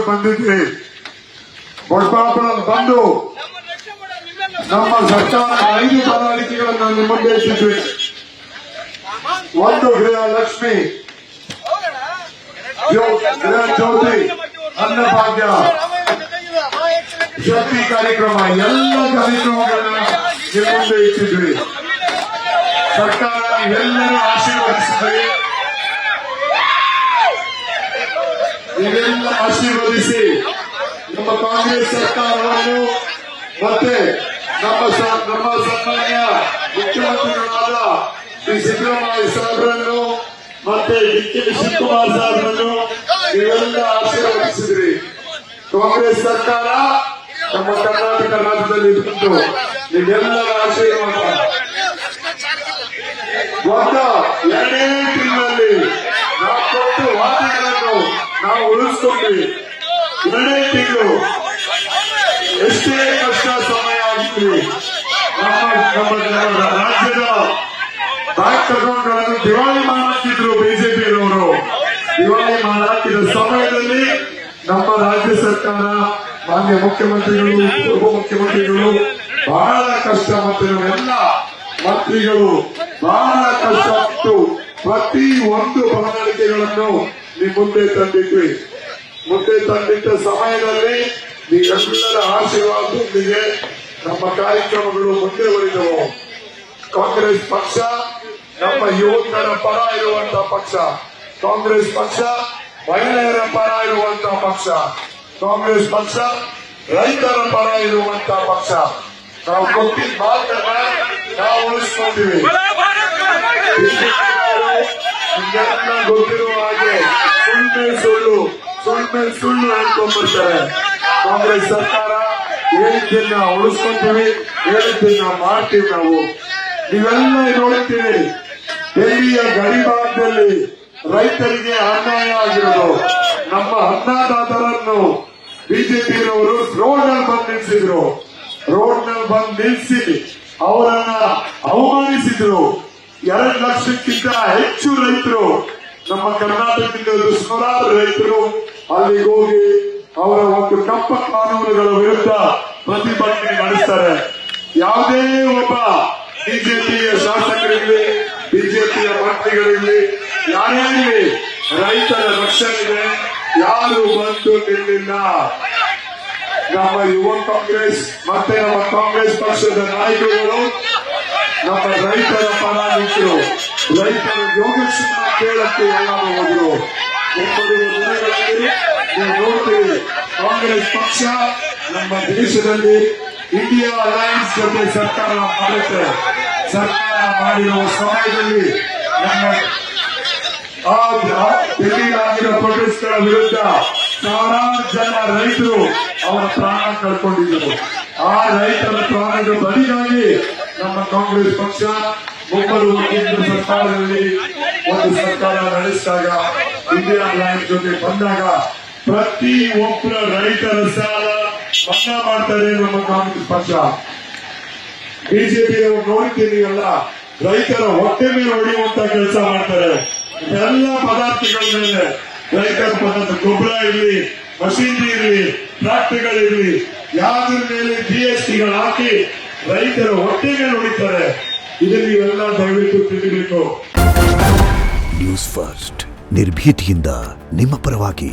ಬಂದಿದ್ರಿ. ದೊಡ್ಡಬಳ್ಳಾಪುರ ಬಂದು ನಮ್ಮ ಸರ್ಕಾರದ 5 ಪ್ರಣಾಳಿಕೆಗಳನ್ನು ನಿಮ್ಮ ಮುಂದೆ ಇಟ್ಟಿದ್ವಿ. ಒಂದು ಗೃಹಲಕ್ಷ್ಮಿ, ಗೃಹ ಜ್ಯೋತಿ, ಅನ್ನಭಾಗ್ಯ, ಶಕ್ತಿ ಕಾರ್ಯಕ್ರಮ, ಎಲ್ಲ ಕಾರ್ಯಕ್ರಮಗಳನ್ನ ನಿಮ್ಮ ಮುಂದೆ ಇಟ್ಟಿದ್ವಿ. ಸರ್ಕಾರ ಎಲ್ಲರೂ ಆಶೀರ್ವದಿಸಿದ್ರಿ. ನೀವೆಲ್ಲ ಆಶೀರ್ವದಿಸಿ ನಮ್ಮ ಕಾಂಗ್ರೆಸ್ ಸರ್ಕಾರವನ್ನು ಮತ್ತೆ ನಮ್ಮ ಸನ್ಮಾನ್ಯ ಮುಖ್ಯಮಂತ್ರಿಗಳಾದ ಶ್ರೀ ಸಿದ್ದರಾಮಯ್ಯ ಸಾಹೇಬರನ್ನು ಮತ್ತೆ ಡಿ.ಕೆ. ಶಿವಕುಮಾರ್ ಸಾಹೇಬರನ್ನು ನೀವೆಲ್ಲ ಆಶೀರ್ವದಿಸಿದ್ರಿ. ಕಾಂಗ್ರೆಸ್ ಸರ್ಕಾರ ನಮ್ಮ ಕರ್ನಾಟಕ ರಾಜ್ಯದಲ್ಲಿ ಇದ್ದು ನೀವೆಲ್ಲರ ಆಶೀರ್ವಾದ ಒಂದು 2 ತಿಂಗಳಲ್ಲಿ ನಾವು ಕೊಟ್ಟು ವಾದಗಳನ್ನು ನಾವು ಉಳಿಸ್ಕೊಂಡ್ವಿ. 2 ತಿಂಗಳು ಎಷ್ಟೇ ಕಷ್ಟ ಸಮಯ ಆಗಿದ್ವಿ. ನಮ್ಮ ರಾಜ್ಯದ ಬ್ಯಾಂಕ್ ಅಕೌಂಟ್ಗಳನ್ನು ದಿವಾಳಿ ಮಾಡುತ್ತಿದ್ರು ಬಿಜೆಪಿಯವರು. ದಿವಾಳಿ ಮಾಡಾಕಿದ ಸಮಯದಲ್ಲಿ ನಮ್ಮ ರಾಜ್ಯ ಸರ್ಕಾರ, ಮಾನ್ಯ ಮುಖ್ಯಮಂತ್ರಿಗಳು, ಉಪಮುಖ್ಯಮಂತ್ರಿಗಳು ಬಹಳ ಕಷ್ಟ ಮತ್ತು ಎಲ್ಲ ಮಂತ್ರಿಗಳು ಬಹಳ ಕಷ್ಟಪಟ್ಟು ಪ್ರತಿ ಒಂದು ಪ್ರಣಾಳಿಕೆಗಳನ್ನು ನಿಮ್ಮ ಮುಂದೆ ತಂದಿದ್ವಿ. ಮುಂದೆ ತಂದಿದ್ದ ಸಮಯದಲ್ಲಿ ನೀವೆಲ್ಲರ ಆಶೀರ್ವಾದದೊಂದಿಗೆ ನಮ್ಮ ಕಾರ್ಯಕ್ರಮಗಳು ಮುಂದುವರಿದವು. ಕಾಂಗ್ರೆಸ್ ಪಕ್ಷ ನಮ್ಮ ಯುವಕರ ಪರ ಇರುವಂತಹ ಪಕ್ಷ. ಕಾಂಗ್ರೆಸ್ ಪಕ್ಷ ಮಹಿಳೆಯರ ಪರ ಇರುವಂತಹ ಪಕ್ಷ. ಕಾಂಗ್ರೆಸ್ ಪಕ್ಷ ರೈತರ ಪರ ಇರುವಂತಹ ಪಕ್ಷ. ನಾವು ಕೊಟ್ಟಿದ್ದ ಮಾತನ್ನ ನಾವು ಉಳಿಸ್ಕೊಂಡಿವಿ. ನಿಮ್ಗೆಲ್ಲ ಗೊತ್ತಿರುವ ಹಾಗೆ ಸುಳ್ಳು ಹೇಳ್ಕೊಂಡ್ಬರ್ತಾರೆ. ಕಾಂಗ್ರೆಸ್ ಸರ್ಕಾರ ಹೇಳಿದ್ದನ್ನ ಉಳಿಸ್ಕೊಂತೀವಿ, ಹೇಳಿದ್ದನ್ನ ಮಾಡ್ತೀವಿ. ನಾವು ನೀವೆಲ್ಲ ನೋಡ್ತೀವಿ, ಡೆಲ್ಲಿಯ ಗಡಿಭಾಗದಲ್ಲಿ ರೈತರಿಗೆ ಅನ್ಯಾಯ ಆಗಿರೋದು. ನಮ್ಮ ಅನ್ನದಾತರನ್ನು ಬಿಜೆಪಿಯವರು ರೋಡ್ ನಲ್ಲಿ ಬಂದು ನಿಲ್ಲಿಸಿದ್ರು. ರೋಡ್ ನಲ್ಲಿ ಬಂದು ನಿಲ್ಲಿಸಿ ಅವರನ್ನ ಅವಮಾನಿಸಿದ್ರು. 2 ಲಕ್ಷಕ್ಕಿಂತ ಹೆಚ್ಚು ರೈತರು ನಮ್ಮ ಕರ್ನಾಟಕದಿಂದ ಸುಮಾರು ರೈತರು ಅಲ್ಲಿಗೆ ಹೋಗಿ ಅವರ ಒಂದು ಕಪ್ಪ ಕಾನೂನುಗಳ ವಿರುದ್ಧ ಪ್ರತಿಭಟನೆ ನಡೆಸ್ತಾರೆ. ಯಾವುದೇ ಒಬ್ಬ ಬಿಜೆಪಿಯ ಶಾಸಕರಿರಲಿ, ಬಿಜೆಪಿಯ ಮಂತ್ರಿಗಳಿರಲಿ, ಯಾರೇ ಇರಲಿ, ರೈತರ ರಕ್ಷಣೆಗೆ ಯಾರು ಬಂದು ನಿಲ್ಲಿಲ್ಲ. ನಮ್ಮ ಯುವ ಕಾಂಗ್ರೆಸ್ ಮತ್ತೆ ನಮ್ಮ ಕಾಂಗ್ರೆಸ್ ಪಕ್ಷದ ನಾಯಕರುಗಳು ನಮ್ಮ ರೈತರ ಪರ ನಿಂತರು. ರೈತರ ಯೋಗಕ್ಷೇಮ ಕೇಳಕ್ಕೆ ಎಲ್ಲ ಹೋದರು. ನೀವು ನೋಡ್ತೀವಿ, ಕಾಂಗ್ರೆಸ್ ಪಕ್ಷ ನಮ್ಮ ದೇಶದಲ್ಲಿ ಇಂಡಿಯಾ ಅಲಯನ್ಸ್ ಜೊತೆ ಸರ್ಕಾರ ಮಾಡುತ್ತೆ. ಸರ್ಕಾರ ಮಾಡಿರುವ ಸಮಯದಲ್ಲಿ ನಮ್ಮ ಡೆಲ್ಲಿಗಾಗಿರೋ ಪ್ರೊಟೆಸ್ಟ್ಗಳ ವಿರುದ್ಧ ಸಾವಿರಾರು ಜನ ರೈತರು ಅವರ ಪ್ರಾಣ ಕಳ್ಕೊಂಡಿದ್ದರು. ಆ ರೈತರ ಪ್ರಾಣದ ಬಲಿಗಾಗಿ ನಮ್ಮ ಕಾಂಗ್ರೆಸ್ ಪಕ್ಷ ಒಬ್ಬರು ಕೇಂದ್ರ ಸರ್ಕಾರದಲ್ಲಿ ಒಂದು ಸರ್ಕಾರ ನಡೆಸಿದಾಗ, ಇಂಡಿಯಾ ಅಲಯನ್ಸ್ ಜೊತೆ ಬಂದಾಗ ಪ್ರತಿ ಒಬ್ಬರ ರೈತರ ಸಾಲ ಮನ್ನಾ ಮಾಡ್ತಾರೆ ನಮ್ಮ ಕಾಂಗ್ರೆಸ್ ಪಕ್ಷ. ಬಿಜೆಪಿಯವರು ನೋಡ್ತೀನಿಯಲ್ಲ, ರೈತರ ಹೊಟ್ಟೆ ಮೇಲೆ ಹೊಡೆಯುವಂತ ಕೆಲಸ ಮಾಡ್ತಾರೆ. ಎಲ್ಲ ಪದಾರ್ಥಗಳ ಮೇಲೆ ರೈತರ ಪದಾರ್ಥ, ಗೊಬ್ಬರ ಇರಲಿ, ಮಷೀನರಿ ಇರಲಿ, ಟ್ರಾಕ್ಟರ್ಗಳಿರಲಿ, ಯಾವ್ದ್ರ ಮೇಲೆ ಜಿಎಸ್ಟಿಗಳು ಹಾಕಿ ರೈತರ ಹೊಟ್ಟೆ ಮೇಲೆ ಹೊಡಿತಾರೆ. ಇದನ್ನು ನೀವೆಲ್ಲ ದಯವಿಟ್ಟು ತಿಳಿಬೇಕು. ನ್ಯೂಸ್ ಫಸ್ಟ್, ನಿರ್ಭೀತಿಯಿಂದ ನಿಮ್ಮ ಪರವಾಗಿ.